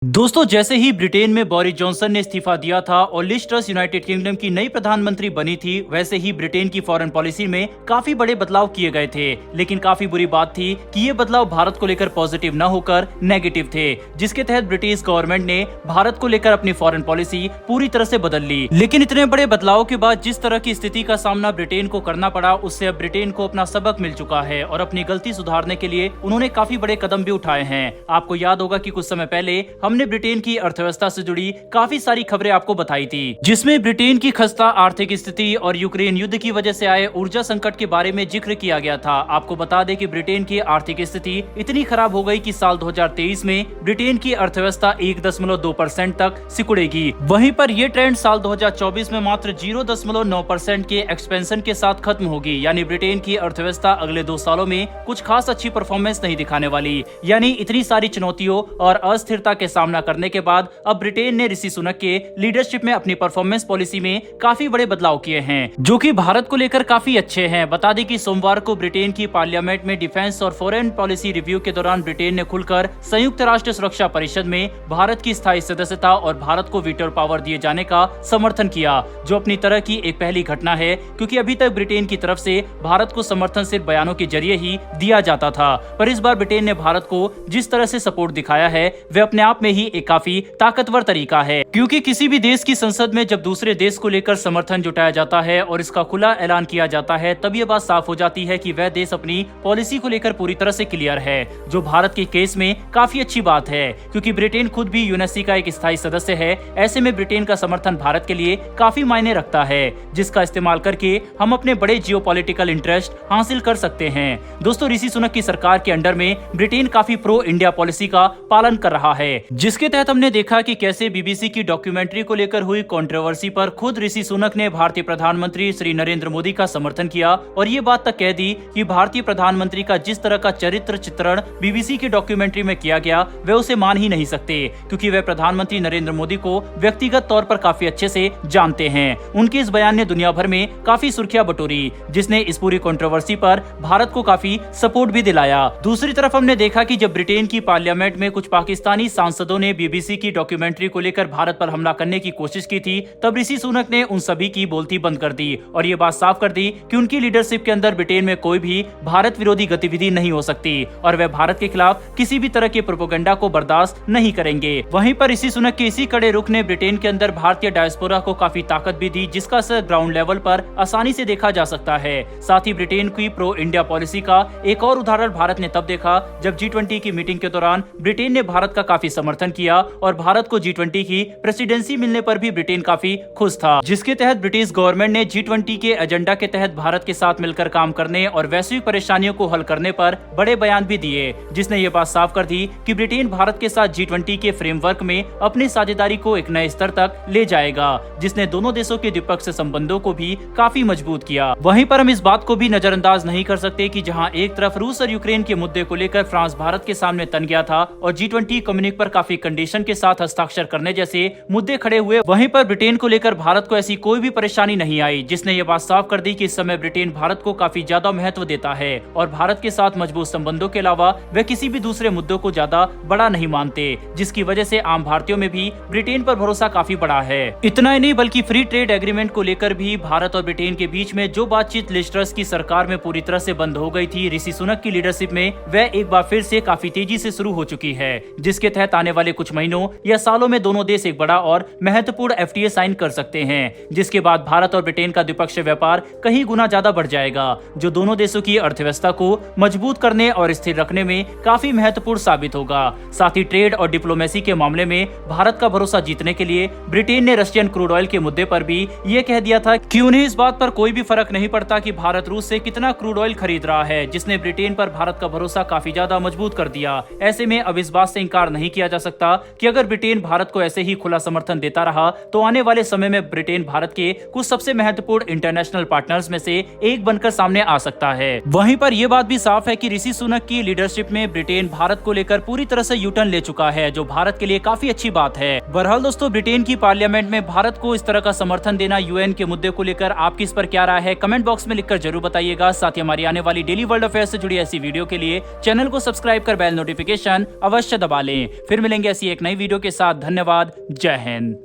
दोस्तों, जैसे ही ब्रिटेन में बोरिस जॉनसन ने इस्तीफा दिया था और लिज ट्रस यूनाइटेड किंगडम की नई प्रधानमंत्री बनी थी, वैसे ही ब्रिटेन की फॉरेन पॉलिसी में काफी बड़े बदलाव किए गए थे। लेकिन काफी बुरी बात थी कि ये बदलाव भारत को लेकर पॉजिटिव न होकर नेगेटिव थे, जिसके तहत ब्रिटिश गवर्नमेंट ने भारत को लेकर अपनी फॉरेन पॉलिसी पूरी तरह से बदल ली। लेकिन इतने बड़े बदलाव के बाद जिस तरह की स्थिति का सामना ब्रिटेन को करना पड़ा, उससे अब ब्रिटेन को अपना सबक मिल चुका है और अपनी गलती सुधारने के लिए उन्होंने काफी बड़े कदम भी उठाए हैं। आपको याद होगा कि कुछ समय पहले हमने ब्रिटेन की अर्थव्यवस्था से जुड़ी काफी सारी खबरें आपको बताई थी, जिसमें ब्रिटेन की खस्ता आर्थिक स्थिति और यूक्रेन युद्ध की वजह से आए ऊर्जा संकट के बारे में जिक्र किया गया था। आपको बता दें कि ब्रिटेन की आर्थिक स्थिति इतनी खराब हो गई कि साल 2023 में ब्रिटेन की अर्थव्यवस्था 1.2% तक सिकुड़ेगी। वहीं पर यह ट्रेंड साल 2024 में मात्र 0.9% के एक्सपेंशन के साथ खत्म होगी। यानी ब्रिटेन की अर्थव्यवस्था अगले 2 सालों में कुछ खास अच्छी परफॉर्मेंस नहीं दिखाने वाली। यानी इतनी सारी चुनौतियों और अस्थिरता के सामना करने के बाद अब ब्रिटेन ने ऋषि सुनक के लीडरशिप में अपनी परफॉर्मेंस पॉलिसी में काफी बड़े बदलाव किए हैं, जो कि भारत को लेकर काफी अच्छे हैं। बता दें कि सोमवार को ब्रिटेन की पार्लियामेंट में डिफेंस और फॉरेन पॉलिसी रिव्यू के दौरान ब्रिटेन ने खुलकर संयुक्त राष्ट्र सुरक्षा परिषद में भारत की स्थायी सदस्यता और भारत को वीटो पावर दिए जाने का समर्थन किया, जो अपनी तरह की एक पहली घटना है, क्योंकि अभी तक ब्रिटेन की तरफ से भारत को समर्थन सिर्फ बयानों के जरिए ही दिया जाता था। पर इस बार ब्रिटेन ने भारत को जिस तरह से सपोर्ट दिखाया है, वह अपने आप में ही एक काफी ताकतवर तरीका है, क्योंकि किसी भी देश की संसद में जब दूसरे देश को लेकर समर्थन जुटाया जाता है और इसका खुला ऐलान किया जाता है, तब ये बात साफ हो जाती है कि वह देश अपनी पॉलिसी को लेकर पूरी तरह से क्लियर है, जो भारत के केस में काफी अच्छी बात है, क्योंकि ब्रिटेन खुद भी यूएनएससी का एक स्थायी सदस्य है। ऐसे में ब्रिटेन का समर्थन भारत के लिए काफी मायने रखता है, जिसका इस्तेमाल करके हम अपने बड़े जियोपॉलिटिकल इंटरेस्ट हासिल कर सकते हैं। दोस्तों, ऋषि सुनक की सरकार के अंडर में ब्रिटेन काफी प्रो इंडिया पॉलिसी का पालन कर रहा है, जिसके तहत हमने देखा कि कैसे बीबीसी की डॉक्यूमेंट्री को लेकर हुई कंट्रोवर्सी पर खुद ऋषि सुनक ने भारतीय प्रधानमंत्री श्री नरेंद्र मोदी का समर्थन किया और ये बात तक कह दी कि भारतीय प्रधानमंत्री का जिस तरह का चरित्र चित्रण बीबीसी की डॉक्यूमेंट्री में किया गया, वे उसे मान ही नहीं सकते, क्योंकि वे प्रधानमंत्री नरेंद्र मोदी को व्यक्तिगत तौर पर काफी अच्छे से जानते हैं। उनके इस बयान ने दुनिया भर में काफी सुर्खियां बटोरी, जिसने इस पूरी कंट्रोवर्सी पर भारत को काफी सपोर्ट भी दिलाया। दूसरी तरफ हमने देखा कि जब ब्रिटेन की पार्लियामेंट में कुछ पाकिस्तानी सांसदों ने बीबीसी की डॉक्यूमेंट्री को लेकर भारत पर हमला करने की कोशिश की थी, तब ऋषि सुनक ने उन सभी की बोलती बंद कर दी और ये बात साफ कर दी कि उनकी लीडरशिप के अंदर ब्रिटेन में कोई भी भारत विरोधी गतिविधि नहीं हो सकती और वे भारत के खिलाफ किसी भी तरह के प्रोपेगेंडा को बर्दाश्त नहीं करेंगे। वहीं पर ऋषि सुनक के इसी कड़े रुख ने ब्रिटेन के अंदर भारतीय डायस्पोरा को काफी ताकत भी दी, जिसका असर ग्राउंड लेवल पर आसानी से देखा जा सकता है। साथ ही ब्रिटेन की प्रो इंडिया पॉलिसी का एक और उदाहरण भारत ने तब देखा जब G20 की मीटिंग के दौरान ब्रिटेन ने भारत का काफी समर्थन किया और भारत को G20 की प्रेसिडेंसी मिलने पर भी ब्रिटेन काफी खुश था, जिसके तहत ब्रिटिश गवर्नमेंट ने G20 के एजेंडा के तहत भारत के साथ मिलकर काम करने और वैश्विक परेशानियों को हल करने पर बड़े बयान भी दिए, जिसने ये बात साफ कर दी कि ब्रिटेन भारत के साथ G20 के फ्रेमवर्क में अपनी साझेदारी को एक नए स्तर तक ले जाएगा, जिसने दोनों देशों के द्विपक्षीय संबंधों को भी काफी मजबूत किया। वहीं पर हम इस बात को भी नजरअंदाज नहीं कर सकते कि जहां एक तरफ रूस और यूक्रेन के मुद्दे को लेकर फ्रांस भारत के सामने तन गया था और G20 कम्युनिक पर काफी कंडीशन के साथ हस्ताक्षर करने जैसे मुद्दे खड़े हुए, वहीं पर ब्रिटेन को लेकर भारत को ऐसी कोई भी परेशानी नहीं आई, जिसने ये बात साफ कर दी कि इस समय ब्रिटेन भारत को काफी ज्यादा महत्व देता है और भारत के साथ मजबूत संबंधों के अलावा वे किसी भी दूसरे मुद्दों को ज्यादा बड़ा नहीं मानते, जिसकी वजह से आम भारतीयों में भी ब्रिटेन पर भरोसा काफी बड़ा है। इतना ही नहीं बल्कि फ्री ट्रेड एग्रीमेंट को लेकर भी भारत और ब्रिटेन के बीच में जो बातचीत लिज ट्रस की सरकार में पूरी तरह से बंद हो गई थी, ऋषि सुनक की लीडरशिप में वह एक बार फिर से काफी तेजी से शुरू हो चुकी है, जिसके तहत आने वाले कुछ महीनों या सालों में दोनों देश एक बड़ा और महत्वपूर्ण FTA साइन कर सकते हैं, जिसके बाद भारत और ब्रिटेन का द्विपक्षीय व्यापार कहीं गुना ज्यादा बढ़ जाएगा, जो दोनों देशों की अर्थव्यवस्था को मजबूत करने और स्थिर रखने में काफी महत्वपूर्ण साबित होगा। साथ ही ट्रेड और डिप्लोमेसी के मामले में भारत का भरोसा जीतने के लिए ब्रिटेन ने रशियन क्रूड ऑयल के मुद्दे पर भी ये कह दिया था कि उन्हें इस बात पर कोई भी फर्क नहीं पड़ता कि भारत रूस से कितना क्रूड ऑयल खरीद रहा है, जिसने ब्रिटेन पर भारत का भरोसा काफी ज्यादा मजबूत कर दिया। ऐसे में अब इस बात से इंकार नहीं किया जा सकता कि अगर ब्रिटेन भारत को ऐसे ही खुला समर्थन देता रहा तो आने वाले समय में ब्रिटेन भारत के कुछ सबसे महत्वपूर्ण इंटरनेशनल पार्टनर्स में से एक बनकर सामने आ सकता है। वहीं पर यह बात भी साफ है कि ऋषि सुनक की लीडरशिप में ब्रिटेन भारत को लेकर पूरी तरह से यूटर्न ले चुका है, जो भारत के लिए काफी अच्छी बात है। बहरहाल दोस्तों, ब्रिटेन की पार्लियामेंट में भारत को इस तरह का समर्थन देना यूएन के मुद्दे को लेकर आपकी इस पर क्या राय है, कमेंट बॉक्स में लिखकर जरूर बताइएगा। साथ ही हमारी आने वाली डेली वर्ल्ड अफेयर से जुड़ी ऐसी वीडियो के लिए चैनल को सब्सक्राइब कर बेल नोटिफिकेशन अवश्य दबा लें। फिर मिलेंगे ऐसी एक नई वीडियो के साथ। धन्यवाद। जय हिंद।